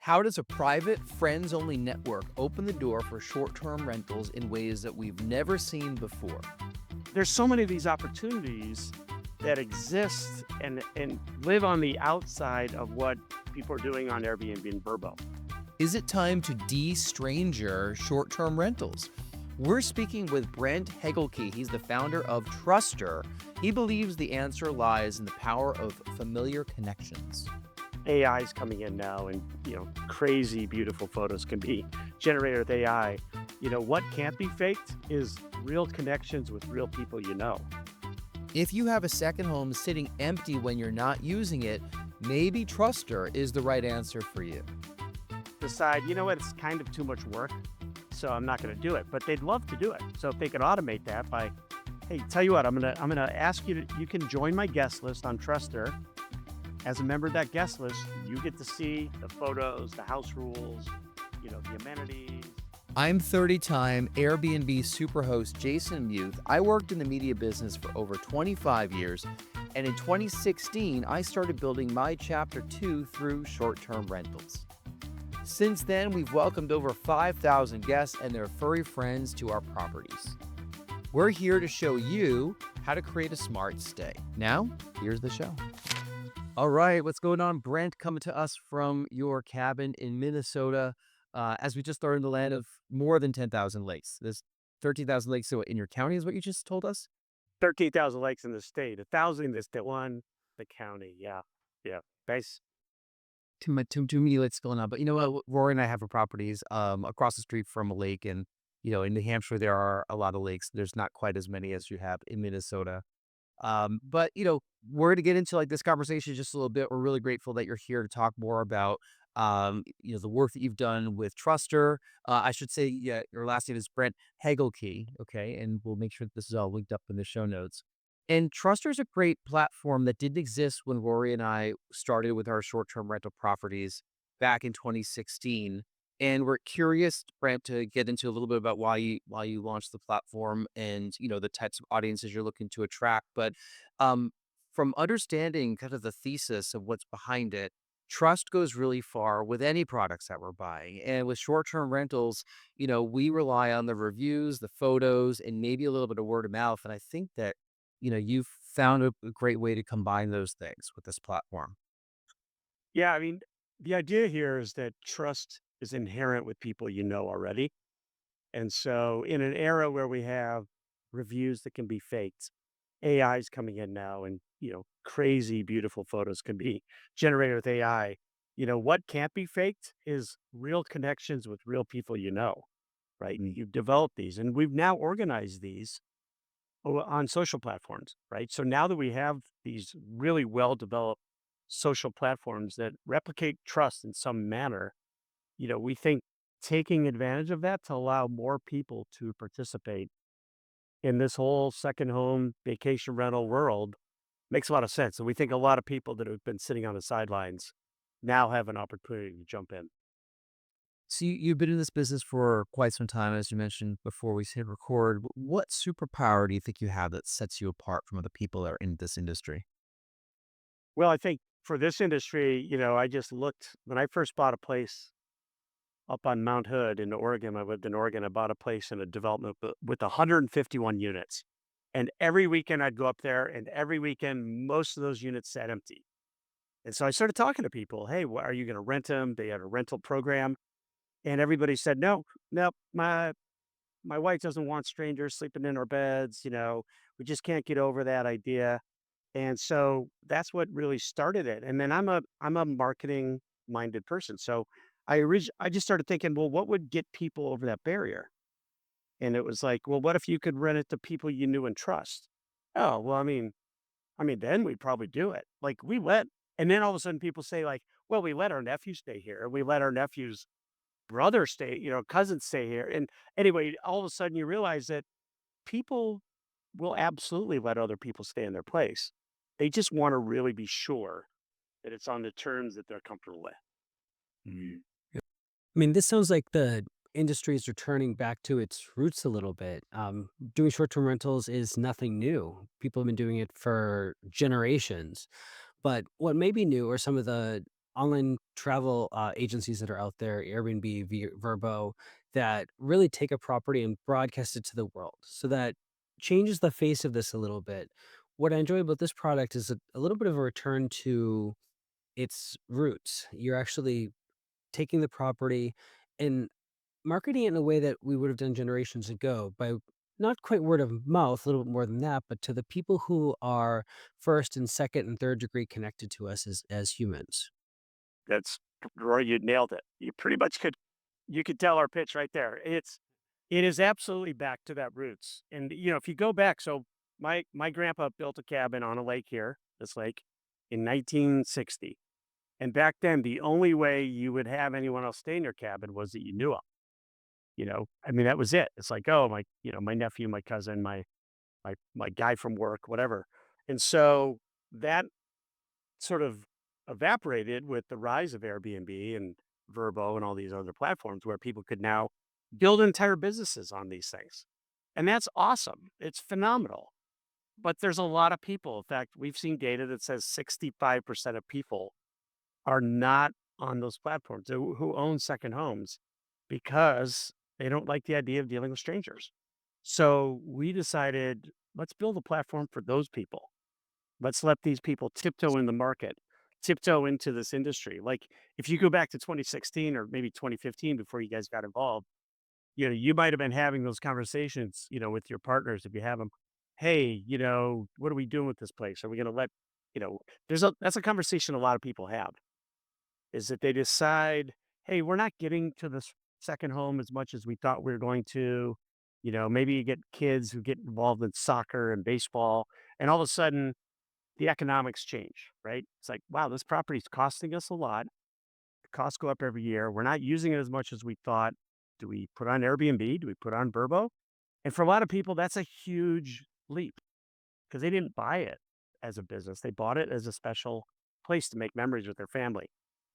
How does a private, friends only network open the door for short term rentals in ways that we've never seen before? There's so many of these opportunities that exist and live on the outside of what people are doing on Airbnb and Vrbo. Is it time to de stranger short term rentals? We're speaking with Brent Hieggelke. He's the founder of Trustr. He believes the answer lies in the power of familiar connections. AI is coming in now, and crazy beautiful photos can be generated with AI. What can't be faked is real connections with real people. If you have a second home sitting empty when you're not using it, maybe Trustr is the right answer for you. Decide, what, it's kind of too much work, so I'm not going to do it. But they'd love to do it. So if they could automate that by, hey, tell you what, I'm gonna ask you to, you can join my guest list on Trustr. As a member of that guest list, you get to see the photos, the house rules, the amenities. I'm 30-time Airbnb Superhost Jason Muth. I worked in the media business for over 25 years, and in 2016, I started building my Chapter 2 through short-term rentals. Since then, we've welcomed over 5,000 guests and their furry friends to our properties. We're here to show you how to create a smart stay. Now, here's the show. All right, what's going on, Brent? Coming to us from your cabin in Minnesota. As we just started in the land of more than 10,000 lakes. There's 13,000 lakes in your county is what you just told us? 13,000 lakes in the state, 1,000 in the state, one, the county. Yeah. Yeah. Base. Too many lakes going on. But you know what? Rory and I have our properties across the street from a lake. And, in New Hampshire, there are a lot of lakes. There's not quite as many as you have in Minnesota. But we're going to get into like this conversation just a little bit. We're really grateful that you're here to talk more about, the work that you've done with Trustr. I should say, yeah, your last name is Brent Hieggelke. Okay. And we'll make sure that this is all linked up in the show notes. And Trustr is a great platform that didn't exist when Rory and I started with our short-term rental properties back in 2016. And we're curious, Brent, to get into a little bit about why you launched the platform and the types of audiences you're looking to attract. But from understanding kind of the thesis of what's behind it, trust goes really far with any products that we're buying. And with short-term rentals, we rely on the reviews, the photos, and maybe a little bit of word of mouth. And I think that you've found a great way to combine those things with this platform. Yeah. I mean, the idea here is that trust is inherent with people already. And so, in an era where we have reviews that can be faked, AI is coming in now, and crazy beautiful photos can be generated with AI. What can't be faked is real connections with real people. Right? Mm. You've developed these, and we've now organized these on social platforms, right? So now that we have these really well developed social platforms that replicate trust in some manner, we think taking advantage of that to allow more people to participate in this whole second home vacation rental world makes a lot of sense. And we think a lot of people that have been sitting on the sidelines now have an opportunity to jump in. So you've been in this business for quite some time, as you mentioned before we hit record. What superpower do you think you have that sets you apart from other people that are in this industry? Well, I think for this industry, I just looked when I first bought a place up on Mount Hood in Oregon. I lived in Oregon. I bought a place in a development with 151 units. And every weekend I'd go up there, and every weekend, most of those units sat empty. And so I started talking to people. Hey, are you going to rent them? They had a rental program. And everybody said, no, no, my wife doesn't want strangers sleeping in our beds. We just can't get over that idea. And so that's what really started it. And then I'm a marketing minded person. So I just started thinking, well, what would get people over that barrier? And it was like, well, what if you could rent it to people you knew and trust? Oh, well, I mean, then we'd probably do it. Like and then all of a sudden people say like, well, we let our nephew stay here. We let our nephew's brother stay, cousins stay here. And anyway, all of a sudden you realize that people will absolutely let other people stay in their place. They just want to really be sure that it's on the terms that they're comfortable with. Mhm. Yep. I mean, this sounds like the industry is returning back to its roots a little bit. Doing short-term rentals is nothing new. People have been doing it for generations. But what may be new are some of the online travel agencies that are out there, Airbnb, Verbo, that really take a property and broadcast it to the world. So that changes the face of this a little bit. What I enjoy about this product is a little bit of a return to its roots. You're actually taking the property and marketing it in a way that we would have done generations ago by not quite word of mouth, a little bit more than that, but to the people who are first and second and third degree connected to us as humans. That's Roy, you nailed it. You pretty much could tell our pitch right there. It is absolutely back to that roots. And if you go back, so my grandpa built a cabin on a lake here, this lake, in 1960. And back then, the only way you would have anyone else stay in your cabin was that you knew them. I mean, that was it. It's like, oh, my nephew, my cousin, my guy from work, whatever. And so that sort of evaporated with the rise of Airbnb and Verbo and all these other platforms where people could now build entire businesses on these things. And that's awesome. It's phenomenal. But there's a lot of people. In fact, we've seen data that says 65% of people are not on those platforms who own second homes because they don't like the idea of dealing with strangers. So we decided, let's build a platform for those people. Let's let these people tiptoe in the market, tiptoe into this industry. Like if you go back to 2016 or maybe 2015 before you guys got involved, you might have been having those conversations, with your partners if you have them. Hey, what are we doing with this place? Are we going to let, that's a conversation a lot of people have is that they decide, hey, we're not getting to this second home as much as we thought we were going to. Maybe you get kids who get involved in soccer and baseball, and all of a sudden the economics change, right? It's like, wow, this property's costing us a lot. The costs go up every year. We're not using it as much as we thought. Do we put on Airbnb? Do we put on Verbo? And for a lot of people, that's a huge leap because they didn't buy it as a business. They bought it as a special place to make memories with their family.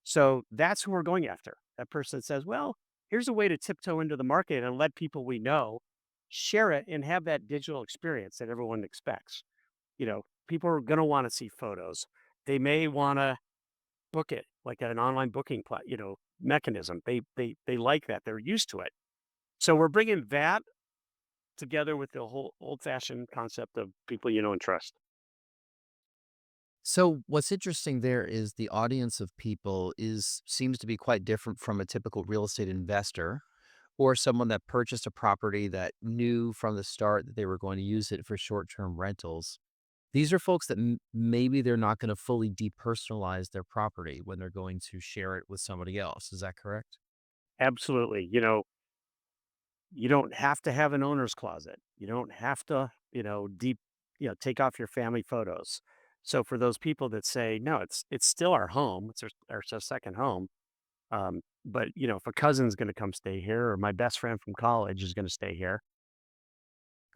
So that's who we're going after. That person that says, well, here's a way to tiptoe into the market and let people we know share it and have that digital experience that everyone expects. People are going to want to see photos. They may want to book it like an online booking mechanism. They like that. They're used to it. So we're bringing that together with the whole old-fashioned concept of people you know and trust. So what's interesting there is the audience of people is seems to be quite different from a typical real estate investor or someone that purchased a property that knew from the start that they were going to use it for short-term rentals. These are folks that maybe they're not going to fully depersonalize their property when they're going to share it with somebody else. Is that correct? Absolutely. You don't have to have an owner's closet. You don't have to, take off your family photos. So for those people that say, no, it's still our home, it's our second home. But if a cousin's going to come stay here or my best friend from college is going to stay here,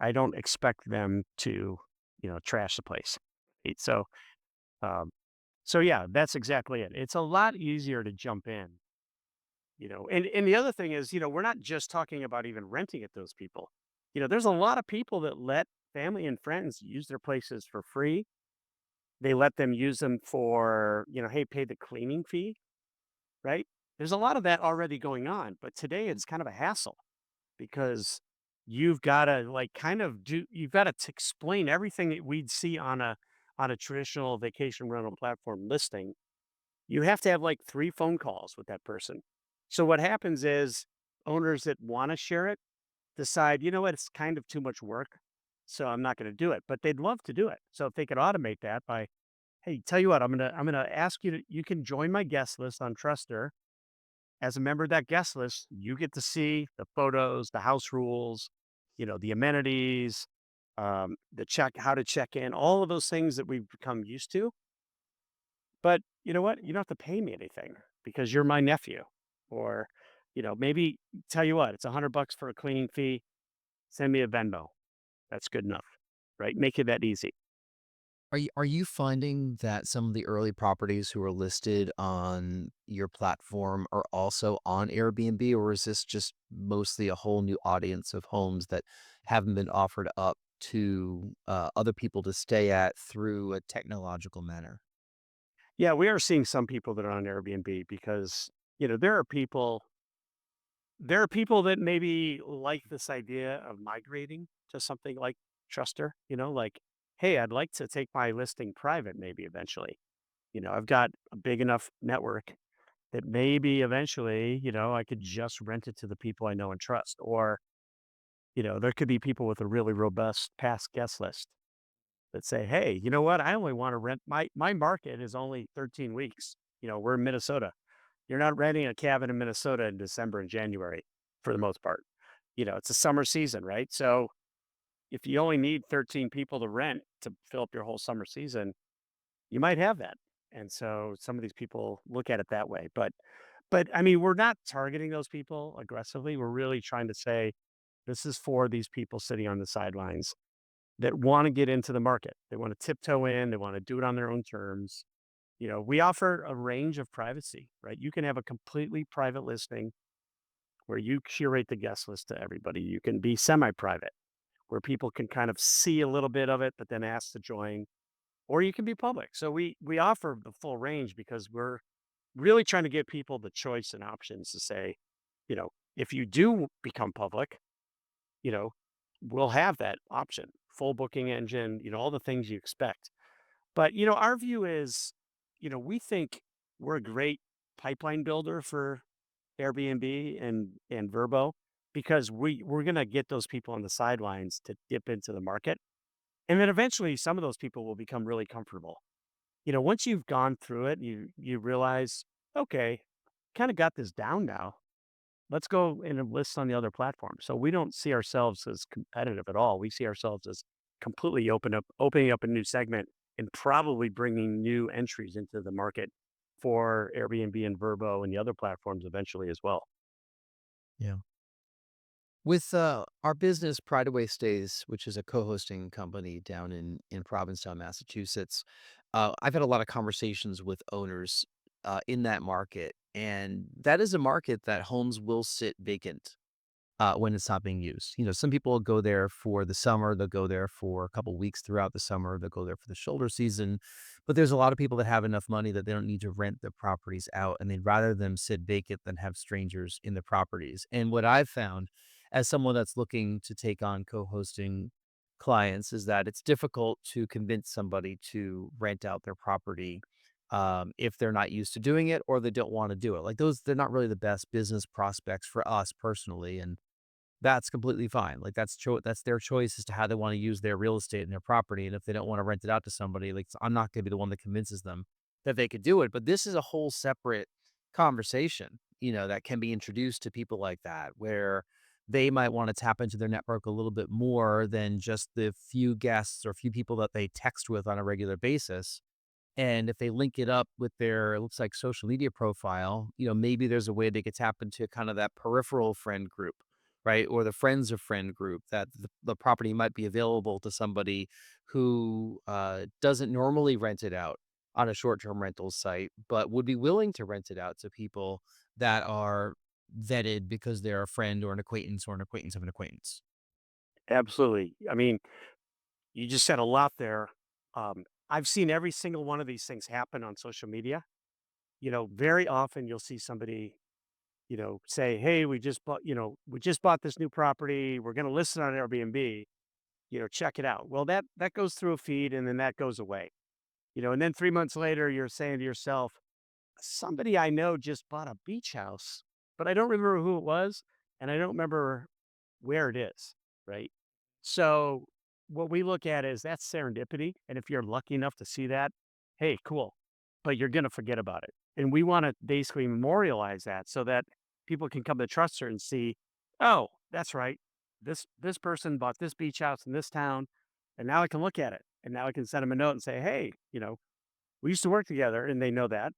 I don't expect them to, trash the place. So, um, so yeah, that's exactly it. It's a lot easier to jump in. And the other thing is, we're not just talking about even renting at those people. There's a lot of people that let family and friends use their places for free. They let them use them for, hey, pay the cleaning fee, right? There's a lot of that already going on, but today it's kind of a hassle because you've got to like kind of you've got to explain everything that we'd see on a traditional vacation rental platform listing. You have to have like 3 phone calls with that person. So what happens is owners that wanna share it decide, "You know what? It's kind of too much work, so I'm not gonna do it," but they'd love to do it. So if they could automate that by, "Hey, tell you what, I'm gonna ask you can join my guest list on Trustr. As a member of that guest list, you get to see the photos, the house rules, the amenities, the how to check in, all of those things that we've become used to. But you know what? You don't have to pay me anything because you're my nephew. Or, maybe tell you what, it's $100 for a cleaning fee. Send me a Venmo. That's good enough, right? Make it that easy. Are you finding that some of the early properties who are listed on your platform are also on Airbnb, or is this just mostly a whole new audience of homes that haven't been offered up to other people to stay at through a technological manner? Yeah, we are seeing some people that are on Airbnb because, there are people that maybe like this idea of migrating to something like Trustr, like, hey, I'd like to take my listing private maybe eventually. I've got a big enough network that maybe eventually, I could just rent it to the people I know and trust. Or, there could be people with a really robust past guest list that say, hey, you know what? I only want to rent my market is only 13 weeks. We're in Minnesota. You're not renting a cabin in Minnesota in December and January for the most part. It's a summer season, right? So if you only need 13 people to rent to fill up your whole summer season, you might have that. And so some of these people look at it that way. But I mean, we're not targeting those people aggressively. We're really trying to say this is for these people sitting on the sidelines that want to get into the market. They want to tiptoe in, they want to do it on their own terms. We offer a range of privacy, right? You can have a completely private listing where you curate the guest list to everybody. You can be semi-private where people can kind of see a little bit of it, but then ask to join, or you can be public. So we offer the full range because we're really trying to give people the choice and options to say, if you do become public, you know, we'll have that option, full booking engine, all the things you expect. But, our view is, we think we're a great pipeline builder for Airbnb and Verbo because we're going to get those people on the sidelines to dip into the market. And then eventually some of those people will become really comfortable. Once you've gone through it, you realize, okay, kind of got this down now. Let's go and enlist on the other platforms. So we don't see ourselves as competitive at all. We see ourselves as completely opening up a new segment and probably bringing new entries into the market for Airbnb and Verbo and the other platforms eventually as well. Yeah. With our business, Pride Away Stays, which is a co-hosting company down in Provincetown, Massachusetts, I've had a lot of conversations with owners in that market, and that is a market that homes will sit vacant when it's not being used. Some people will go there for the summer. They'll go there for a couple weeks throughout the summer. They'll go there for the shoulder season. But there's a lot of people that have enough money that they don't need to rent the properties out, and they'd rather them sit vacant than have strangers in the properties. And what I've found as someone that's looking to take on co-hosting clients is that it's difficult to convince somebody to rent out their property if they're not used to doing it or they don't want to do it. Like those, they're not really the best business prospects for us personally. And that's completely fine. Like, that's their choice as to how they wanna use their real estate and their property, and if they don't wanna rent it out to somebody, like, I'm not gonna be the one that convinces them that they could do it, but this is a whole separate conversation, that can be introduced to people like that, where they might wanna tap into their network a little bit more than just the few guests or few people that they text with on a regular basis, and if they link it up with their, it looks like, social media profile, maybe there's a way they could tap into kind of that peripheral friend group, right? Or the friends of friend group that the property might be available to somebody who doesn't normally rent it out on a short-term rental site, but would be willing to rent it out to people that are vetted because they're a friend or an acquaintance of an acquaintance. Absolutely. I mean, you just said a lot there. I've seen every single one of these things happen on social media. Very often you'll see somebody, say, "Hey, we just bought this new property. We're going to list it on Airbnb. Check it out." Well, that goes through a feed and then that goes away. And then 3 months later, you're saying to yourself, somebody I know just bought a beach house, but I don't remember who it was, and I don't remember where it is, right? So what we look at is that's serendipity, and if you're lucky enough to see that, hey, cool, but you're gonna forget about it. And we wanna basically memorialize that so that people can come to Trustr and see, "Oh, that's right. This person bought this beach house in this town, and now I can look at it, and now I can send them a note and say, hey, we used to work together," and they know that,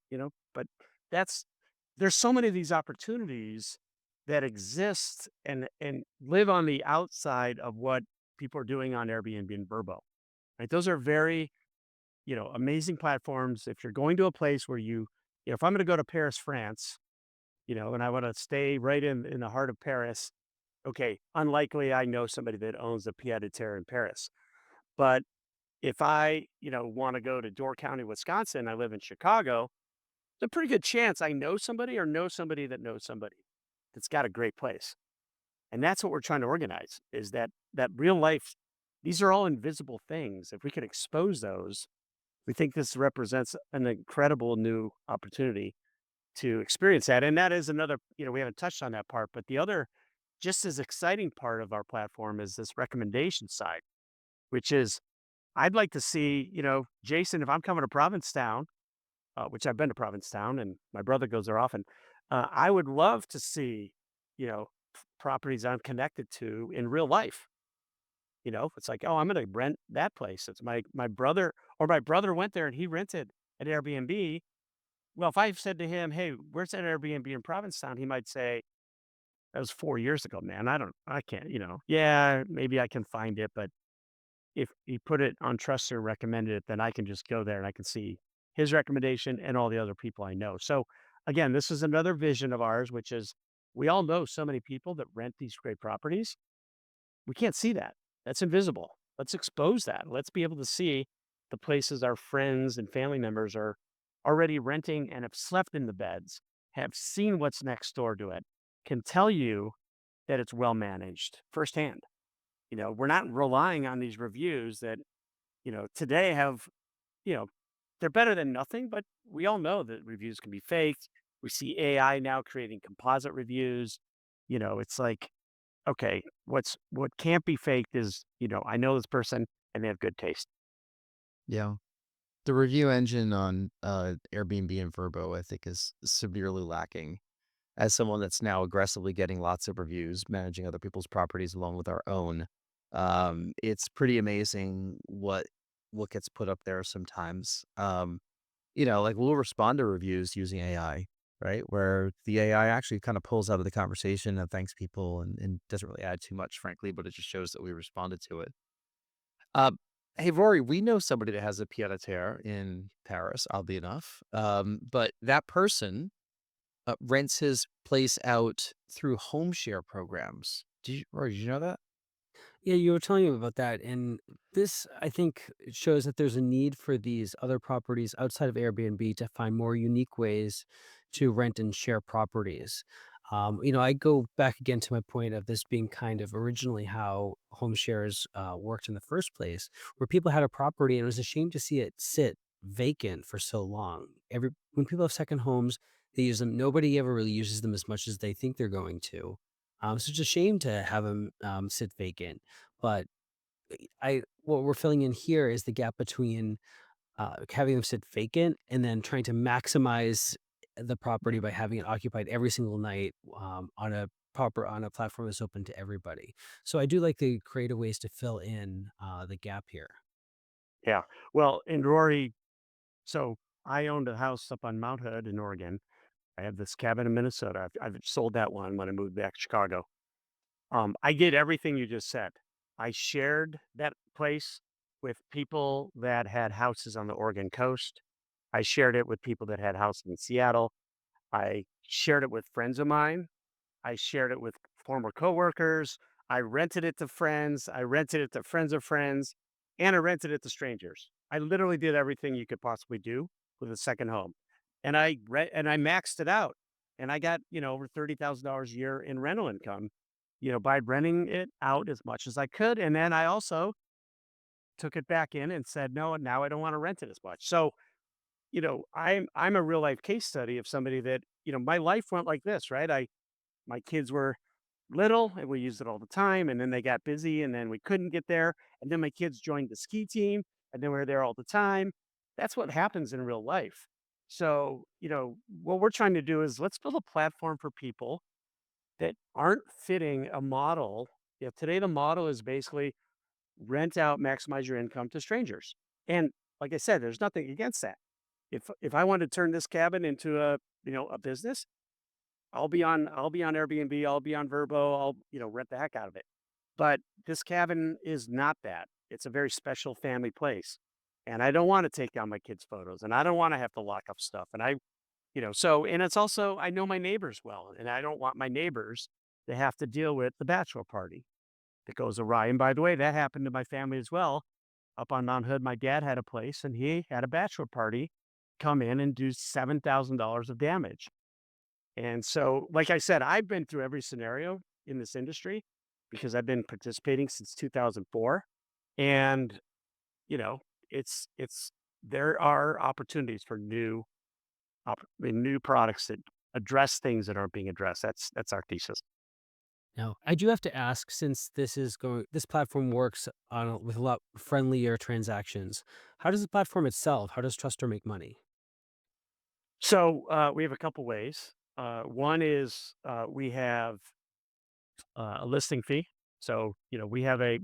but that's there's so many of these opportunities that exist and live on the outside of what people are doing on Airbnb and Vrbo, right? Those are very, amazing platforms. If you're going to a place where if I'm going to go to Paris, France, and I want to stay right in the heart of Paris, okay, unlikely I know somebody that owns a pied à terre in Paris, but if I, want to go to Door County, Wisconsin, I live in Chicago, there's a pretty good chance I know somebody or know somebody that knows somebody that's got a great place. And that's what we're trying to organize is that real life, these are all invisible things. If we could expose those, we think this represents an incredible new opportunity to experience that. And that is another, we haven't touched on that part, but the other just as exciting part of our platform is this recommendation side, which is I'd like to see, Jason, if I'm coming to Provincetown, which I've been to Provincetown and my brother goes there often, I would love to see, properties I'm connected to in real life. It's like, oh, I'm going to rent that place. It's my brother, or my brother went there and he rented an Airbnb. Well, if I said to him, "Hey, where's that Airbnb in Provincetown?" He might say, "That was 4 years ago, man. I can't. Yeah, maybe I can find it, but if he put it on Trustr, recommended it, then I can just go there and I can see his recommendation and all the other people I know." So again, this is another vision of ours, which is we all know so many people that rent these great properties. We can't see that. That's invisible. Let's expose that. Let's be able to see the places our friends and family members are already renting and have slept in the beds, have seen what's next door to it, can tell you that it's well managed firsthand. We're not relying on these reviews that, today have, you know, they're better than nothing, but we all know that reviews can be faked. We see AI now creating composite reviews. It's like, okay, what can't be faked is, I know this person and they have good taste. Yeah. The review engine on, Airbnb and Vrbo, I think, is severely lacking. As someone that's now aggressively getting lots of reviews, managing other people's properties along with our own, it's pretty amazing what gets put up there sometimes. Like, we'll respond to reviews using AI, right? Where the AI actually kinda pulls out of the conversation and thanks people and doesn't really add too much, frankly, but it just shows that we responded to it. Um, hey, Rory, we know somebody that has a pied à terre in Paris, oddly enough. But that person rents his place out through home share programs. Rory, did you know that? Yeah, you were telling me about that, and this, I think, it shows that there's a need for these other properties outside of Airbnb to find more unique ways to rent and share properties. I go back again to my point of this being kind of originally how home shares worked in the first place, where people had a property and it was a shame to see it sit vacant for so long. When people have second homes, they use them. Nobody ever really uses them as much as they think they're going to. So it's a shame to have them sit vacant. But I what we're filling in here is the gap between, having them sit vacant and then trying to maximize the property by having it occupied every single night, on a platform that's open to everybody. So I do like the creative ways to fill in, the gap here. Yeah. Well, and Rory, so I owned a house up on Mount Hood in Oregon. I have this cabin in Minnesota. I've sold that one when I moved back to Chicago. I did everything you just said. I shared that place with people that had houses on the Oregon coast. I shared it with people that had houses in Seattle. I shared it with friends of mine. I shared it with former coworkers. I rented it to friends. I rented it to friends of friends, and I rented it to strangers. I literally did everything you could possibly do with a second home, and I maxed it out, and I got over $30,000 a year in rental income, by renting it out as much as I could, and then I also took it back in and said no, and now I don't want to rent it as much. So I'm a real life case study of somebody that my life went like this, right? My kids were little and we used it all the time. And then they got busy and then we couldn't get there. And then my kids joined the ski team and then we are there all the time. That's what happens in real life. So, what we're trying to do is let's build a platform for people that aren't fitting a model. Today the model is basically rent out, maximize your income to strangers. And like I said, there's nothing against that. If I want to turn this cabin into a business, I'll be on Airbnb, I'll be on Vrbo, I'll, rent the heck out of it. But this cabin is not that. It's a very special family place. And I don't want to take down my kids' photos and I don't want to have to lock up stuff. And and it's also, I know my neighbors well, and I don't want my neighbors to have to deal with the bachelor party that goes awry. And by the way, that happened to my family as well. up on Mount Hood, my dad had a place and he had a bachelor party come in and do $7,000 of damage. And so, like I said, I've been through every scenario in this industry because I've been participating since 2004. And, you know, it's there are opportunities for new products that address things that aren't being addressed. That's our thesis. Now, I do have to ask, since this platform works with a lot friendlier transactions, how does the platform itself, how does Trustr make money? So we have a couple ways. One is we have a listing fee. So we have a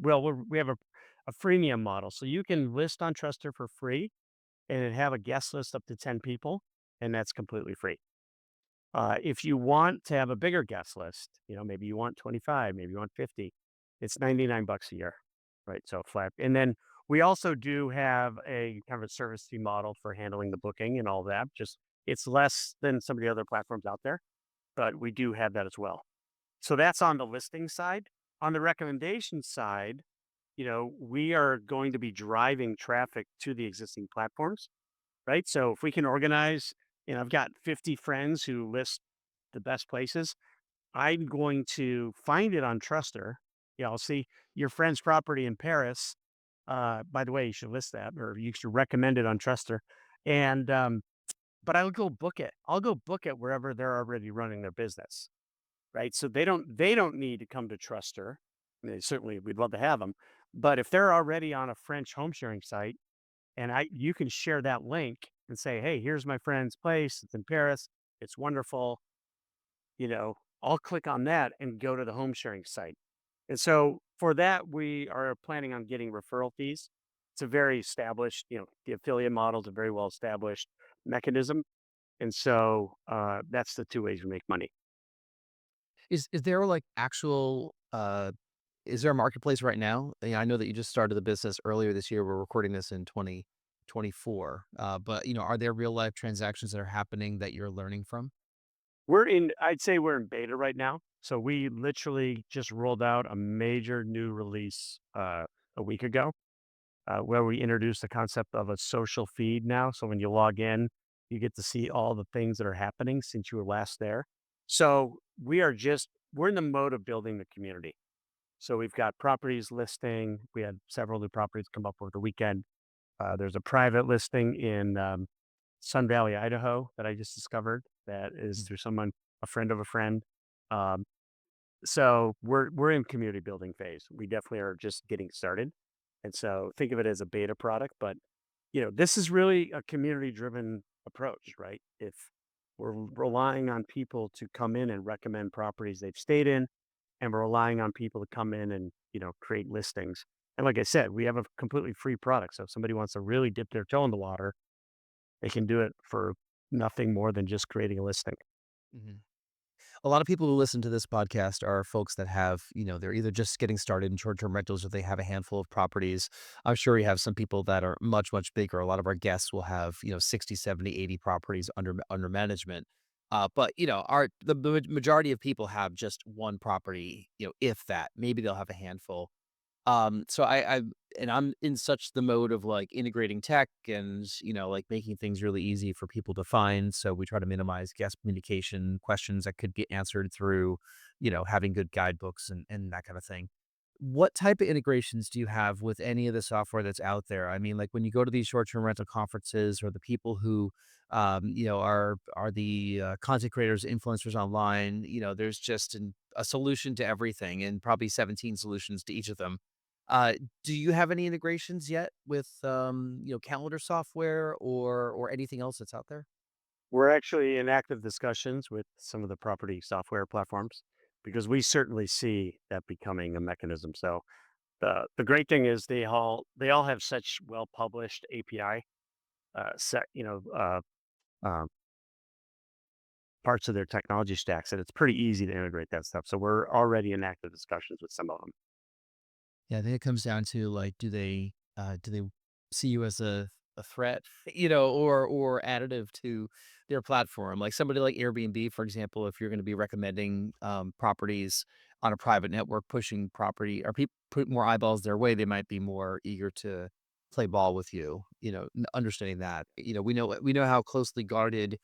freemium model. So you can list on Trustr for free and then have a guest list up to 10 people, and that's completely free. If you want to have a bigger guest list, maybe you want 25, maybe you want 50, it's $99 a year, right? So flat. And then we also do have a kind of a service fee model for handling the booking and all that. Just it's less than some of the other platforms out there, but we do have that as well. So that's on the listing side. On the recommendation side, we are going to be driving traffic to the existing platforms, right? So if we can organize, I've got 50 friends who list the best places. I'm going to find it on Trustr. Yeah, I'll see your friend's property in Paris. By the way, you should list that, or you should recommend it on Trustr. And but I'll go book it. I'll go book it wherever they're already running their business, right? So they don't need to come to Trustr. Certainly, we'd love to have them, but if they're already on a French home sharing site, and you can share that link and say, hey, here's my friend's place. It's in Paris. It's wonderful. I'll click on that and go to the home sharing site. And so for that, we are planning on getting referral fees. It's a very established, the affiliate model is a very well established mechanism. And so that's the two ways we make money. Is there like actual is there a marketplace right now? I know that you just started the business earlier this year. We're recording this in 2024. But are there real life transactions that are happening that you're learning from? I'd say we're in beta right now. So we literally just rolled out a major new release a week ago, where we introduced the concept of a social feed now. So when you log in, you get to see all the things that are happening since you were last there. So we're in the mode of building the community. So we've got properties listing. We had several new properties come up over the weekend. There's a private listing in Sun Valley, Idaho that I just discovered that is Mm. through someone, a friend of a friend. Um, so we're in community building phase. We definitely are just getting started. And so think of it as a beta product, but this is really a community driven approach, right? If we're relying on people to come in and recommend properties they've stayed in, and we're relying on people to come in and, create listings. And like I said, we have a completely free product. So if somebody wants to really dip their toe in the water, they can do it for nothing more than just creating a listing. Mhm. A lot of people who listen to this podcast are folks that have, they're either just getting started in short term rentals or they have a handful of properties. I'm sure we have some people that are much, much bigger. A lot of our guests will have, 60, 70, 80 properties under management. But the majority of people have just one property, if that. Maybe they'll have a handful. So I'm in such the mode of like integrating tech and, like making things really easy for people to find. So we try to minimize guest communication questions that could get answered through, having good guidebooks and that kind of thing. What type of integrations do you have with any of the software that's out there? I mean, like when you go to these short-term rental conferences or the people who, are the content creators, influencers online, there's just a solution to everything and probably 17 solutions to each of them. Uh, do you have any integrations yet with, calendar software or anything else that's out there? We're actually in active discussions with some of the property software platforms because we certainly see that becoming a mechanism. So the great thing is they all have such well published API set um, parts of their technology stacks that it's pretty easy to integrate that stuff. So we're already in active discussions with some of them. Yeah, I think it comes down to like, do they see you as a threat, or additive to their platform? Like somebody like Airbnb, for example, if you're going to be recommending properties on a private network, pushing property or people put more eyeballs their way, they might be more eager to play ball with you, understanding that. We know how closely guarded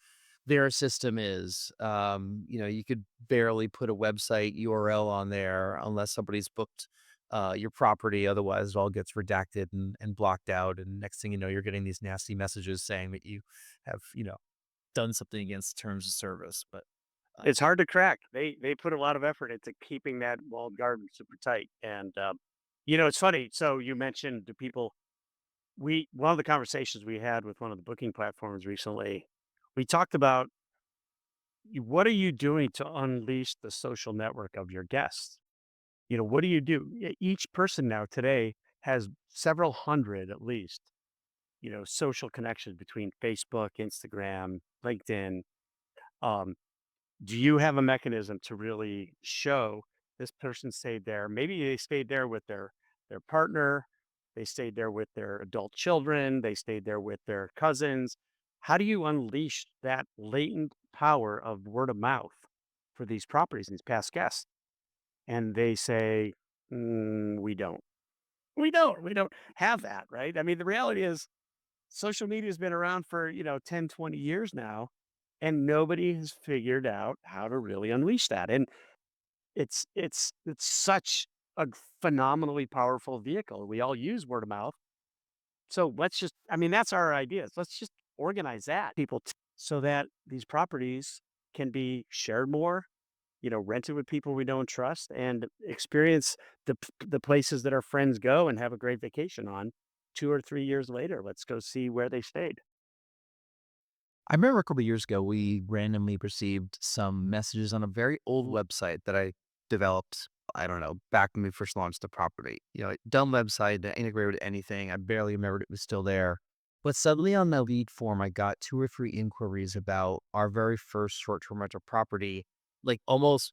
their system is. You could barely put a website URL on there unless somebody's booked your property. Otherwise, it all gets redacted and blocked out. And next thing you know, you're getting these nasty messages saying that you have, done something against terms of service. But uh, It's hard to crack. They put a lot of effort into keeping that walled garden super tight, and, it's funny, so you mentioned the people we one of the conversations we had with one of the booking platforms recently, we talked about what are you doing to unleash the social network of your guests? What do you do? Each person now today has several hundred at least, social connections between Facebook, Instagram, LinkedIn. Um, do you have a mechanism to really show this person stayed there? Maybe they stayed there with their partner, they stayed there with their adult children, they stayed there with their cousins. How do you unleash that latent power of word of mouth for these properties and these past guests? And they say, we don't. We don't have that, right? I mean, the reality is social media has been around for, 10, 20 years now, and nobody has figured out how to really unleash that. And it's such a phenomenally powerful vehicle. We all use word of mouth. So let's just, I mean, that's our ideas. Let's just organize that so that these properties can be shared more, rented with people we know and trust, and experience the places that our friends go and have a great vacation on 2 or 3 years later. Let's go see where they stayed. I remember a couple of years ago, we randomly received some messages on a very old website that I developed. I don't know, back when we first launched the property. Dumb website that integrated with anything. I barely remembered it was still there. But suddenly on the lead form, I got two or three inquiries about our very first short-term rental property, like almost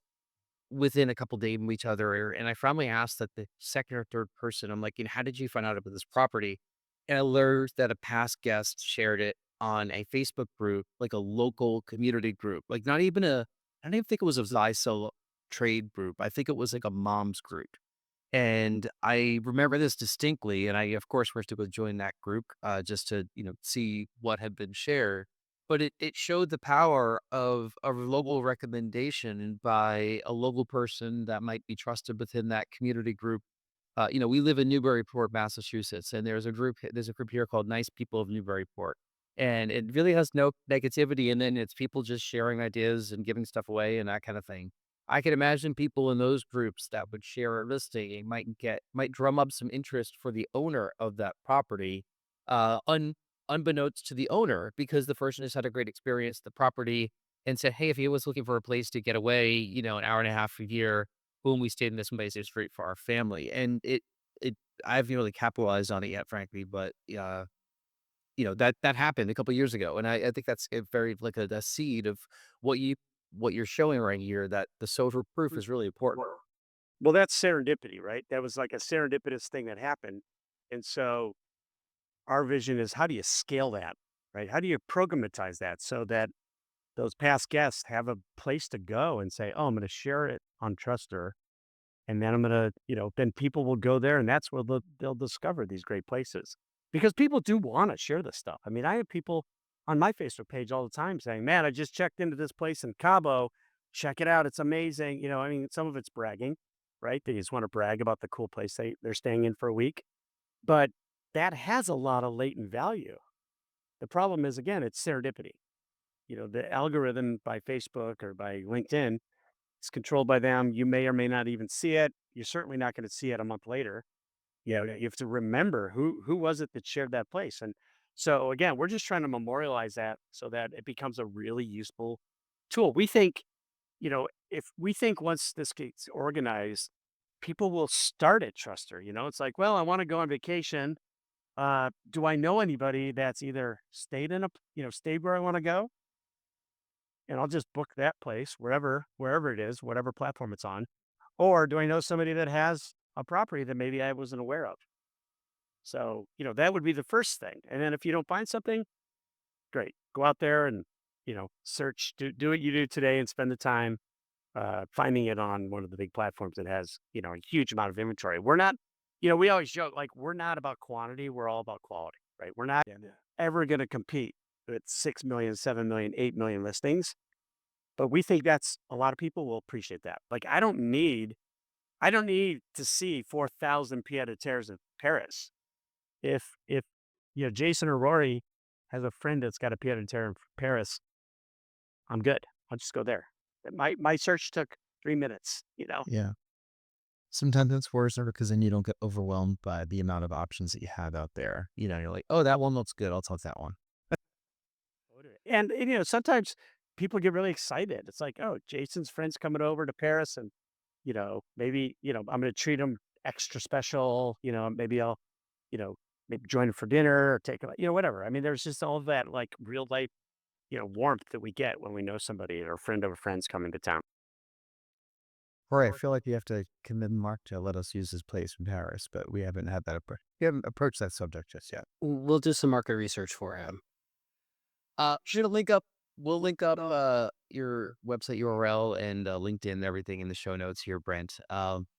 within a couple days of each other. And I finally asked that the second or third person, I'm like, how did you find out about this property? And I learned that a past guest shared it on a Facebook group, like a local community group, like I don't even think it was a buy sell trade group. I think it was like a mom's group. And I remember this distinctly, and I, of course, were to go join that group, just to, see what had been shared. But it showed the power of a local recommendation and by a local person that might be trusted within that community group. We live in Newburyport, Massachusetts, and there's a group here called Nice People of Newburyport. And it really has no negativity, and then it's people just sharing ideas and giving stuff away and that kind of thing. I can imagine people in those groups that would share a listing and might drum up some interest for the owner of that property, unbeknownst to the owner, because the person has had a great experience at the property and said, "Hey, if he was looking for a place to get away, an hour and a half a year, boom, we stayed in this place. It's great for our family." And it I haven't really capitalized on it yet, frankly, but that happened a couple years ago, and I think that's a very like a seed of what you what you're showing right here, that the social proof is really important. Well, that's serendipity, right? That was like a serendipitous thing that happened. And so our vision is how do you scale that, right? How do you programatize that so that those past guests have a place to go and say, oh, I'm going to share it on Trustr. And then I'm going to, then people will go there and that's where they'll discover these great places because people do want to share this stuff. I mean, I have people on my Facebook page all the time saying, man, I just checked into this place in Cabo. Check it out. It's amazing. I mean, some of it's bragging, right? They just want to brag about the cool place they're staying in for a week. But that has a lot of latent value. The problem is, again, it's serendipity. The algorithm by Facebook or by LinkedIn is controlled by them. You may or may not even see it. You're certainly not going to see it a month later. You have to remember who was it that shared that place. And so again, we're just trying to memorialize that so that it becomes a really useful tool. We think, if we think once this gets organized, people will start at Trustr. It's like, well, I want to go on vacation. Do I know anybody that's either stayed where I want to go? And I'll just book that place wherever it is, whatever platform it's on. Or do I know somebody that has a property that maybe I wasn't aware of? So, that would be the first thing. And then if you don't find something, great. Go out there and, search, do what you do today and spend the time finding it on one of the big platforms that has, a huge amount of inventory. we always joke, like, we're not about quantity, we're all about quality, right? We're not ever gonna compete with 6 million, 7 million, 8 million listings, but we think that's a lot of people will appreciate that. Like, I don't need to see 4,000 pied-à-terres in Paris. If Jason or Rory has a friend that's got a pied-à-terre in Paris, I'm good. I'll just go there. My search took 3 minutes. Yeah. Sometimes it's worse because then you don't get overwhelmed by the amount of options that you have out there. You're like, oh, that one looks good. I'll take that one. Totally. And sometimes people get really excited. It's like, "Oh, Jason's friend's coming over to Paris, and, maybe, I'm gonna treat him extra special, maybe I'll, you know, maybe join him for dinner or take him, whatever." I mean, there's just all that, like, real life, warmth that we get when we know somebody or a friend of a friend's coming to town. Or I feel like you have to convince Mark to let us use his place in Paris, but we haven't had that approach. We haven't approached that subject just yet. We'll do some market research for him. Should link up. We'll link up your website URL and LinkedIn and everything in the show notes here, Brent.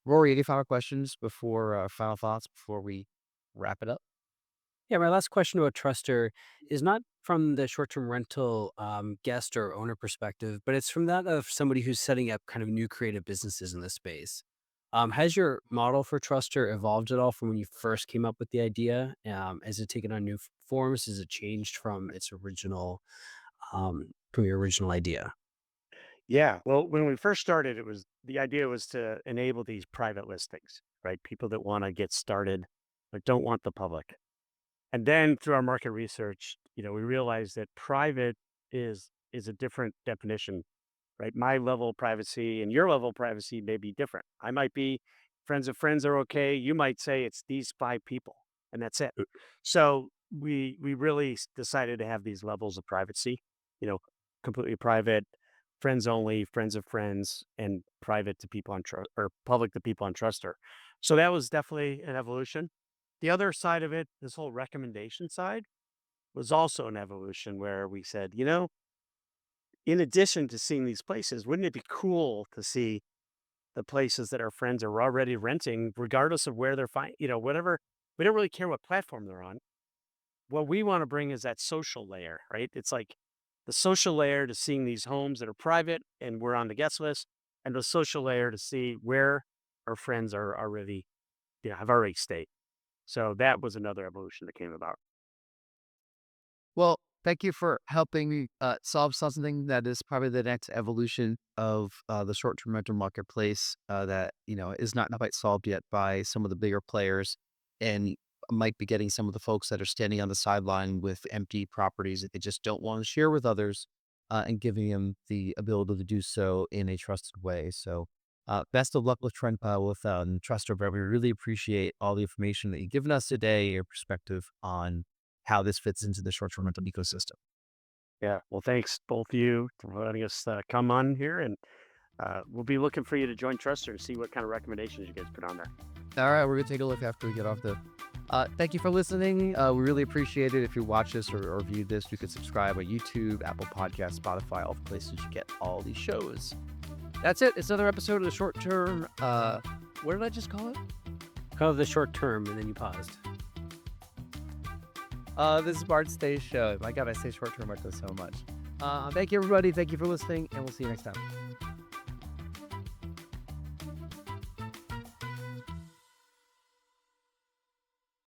Rory, any final questions before final thoughts before we wrap it up? Yeah, my last question about Trustr is not from the short-term rental guest or owner perspective, but it's from that of somebody who's setting up kind of new creative businesses in this space. Has your model for Trustr evolved at all from when you first came up with the idea? Has it taken on new forms? Has it changed from your original idea? Yeah. Well, when we first started, the idea was to enable these private listings, right? People that wanna get started but don't want the public. And then through our market research, we realized that private is a different definition, right? My level of privacy and your level of privacy may be different. I might be friends of friends are okay. You might say it's these 5 people and that's it. So we really decided to have these levels of privacy, you know, completely private, friends only, friends of friends, and private to people on trust or public to people on Trustr. So that was definitely an evolution. The other side of it, this whole recommendation side, was also an evolution where we said, in addition to seeing these places, wouldn't it be cool to see the places that our friends are already renting, regardless of where they're whatever. We don't really care what platform they're on. What we want to bring is that social layer, right? It's like the social layer to seeing these homes that are private and we're on the guest list, and the social layer to see where our friends are already, have already stayed. So that was another evolution that came about. Well, thank you for helping me solve something that is probably the next evolution of the short-term rental marketplace that is not quite solved yet by some of the bigger players, and might be getting some of the folks that are standing on the sideline with empty properties that they just don't want to share with others, and giving them the ability to do so in a trusted way. So, best of luck with Trustr, but we really appreciate all the information that you've given us today, your perspective on how this fits into the short-term rental ecosystem. Yeah. Well, thanks both of you for letting us come on here, and we'll be looking for you to join Trustr and see what kind of recommendations you guys put on there. All right, we're gonna take a look after we get off the. Thank you for listening. We really appreciate it. If you watch this or view this, you could subscribe on YouTube, Apple Podcasts, Spotify, all the places you get all these shows. That's it. It's another episode of the short term. What did I just call it? Call it the short term, and then you paused. This is Bart Stay's show. My God, I say short term rental so much. Thank you, everybody. Thank you for listening, and we'll see you next time.